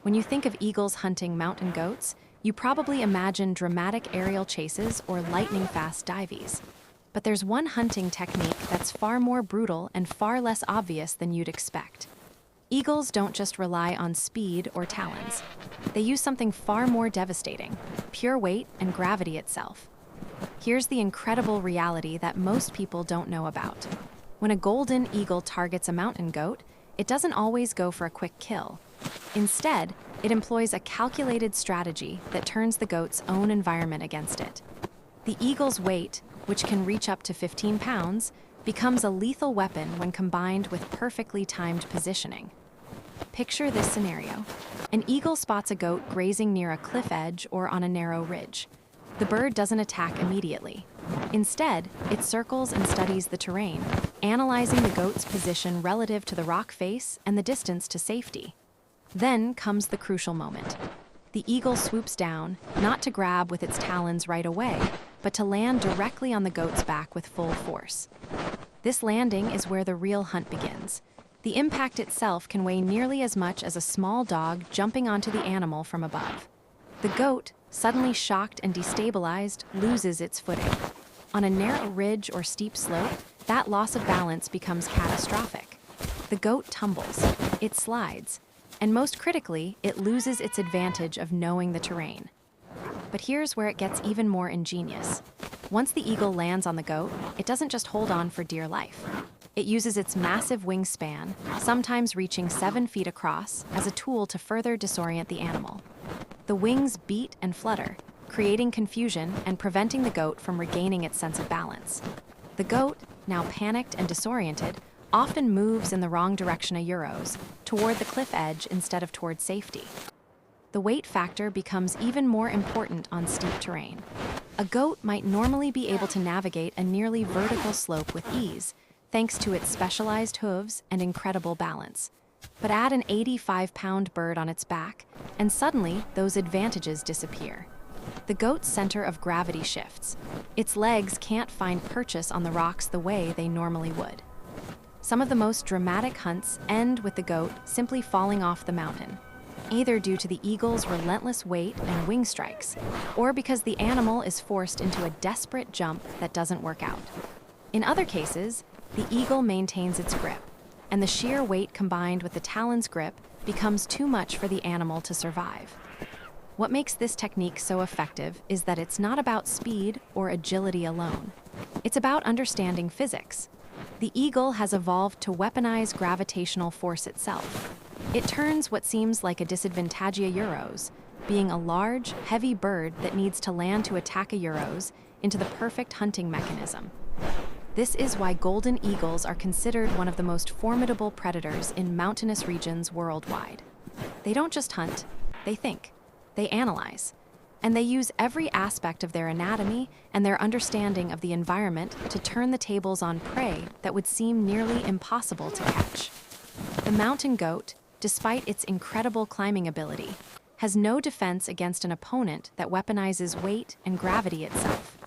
When you think of eagles hunting mountain goats, you probably imagine dramatic aerial chases or lightning-fast dives. But there's one hunting technique that's far more brutal and far less obvious than you'd expect. Eagles don't just rely on speed or talons. They use something far more devastating: pure weight and gravity itself. Here's the incredible reality that most people don't know about. When a golden eagle targets a mountain goat, it doesn't always go for a quick kill. Instead, it employs a calculated strategy that turns the goat's own environment against it. The eagle's weight, which can reach up to 15 pounds, becomes a lethal weapon when combined with perfectly timed positioning. Picture this scenario. An eagle spots a goat grazing near a cliff edge or on a narrow ridge. The bird doesn't attack immediately. Instead, it circles and studies the terrain, analyzing the goat's position relative to the rock face and the distance to safety. Then comes the crucial moment. The eagle swoops down, not to grab with its talons right away, but to land directly on the goat's back with full force. This landing is where the real hunt begins. The impact itself can weigh nearly as much as a small dog jumping onto the animal from above. The goat, suddenly shocked and destabilized, loses its footing. On a narrow ridge or steep slope, that loss of balance becomes catastrophic. The goat tumbles, it slides, and most critically, it loses its advantage of knowing the terrain. But here's where it gets even more ingenious. Once the eagle lands on the goat, it doesn't just hold on for dear life. It uses its massive wingspan, sometimes reaching 7 feet across, as a tool to further disorient the animal. The wings beat and flutter, creating confusion and preventing the goat from regaining its sense of balance. The goat, now panicked and disoriented, often moves in the wrong direction a euros, toward the cliff edge instead of toward safety. The weight factor becomes even more important on steep terrain. A goat might normally be able to navigate a nearly vertical slope with ease, thanks to its specialized hooves and incredible balance. But add an 85-pound bird on its back, and suddenly those advantages disappear. The goat's center of gravity shifts. Its legs can't find purchase on the rocks the way they normally would. Some of the most dramatic hunts end with the goat simply falling off the mountain, either due to the eagle's relentless weight and wing strikes, or because the animal is forced into a desperate jump that doesn't work out. In other cases, the eagle maintains its grip, and the sheer weight combined with the talon's grip becomes too much for the animal to survive. What makes this technique so effective is that it's not about speed or agility alone. It's about understanding physics. The eagle has evolved to weaponize gravitational force itself. It turns what seems like a disadvantagia euros, being a large, heavy bird that needs to land to attack a euros, into the perfect hunting mechanism. This is why golden eagles are considered one of the most formidable predators in mountainous regions worldwide. They don't just hunt, they think, they analyze, and they use every aspect of their anatomy and their understanding of the environment to turn the tables on prey that would seem nearly impossible to catch. The mountain goat, despite its incredible climbing ability, has no defense against an opponent that weaponizes weight and gravity itself.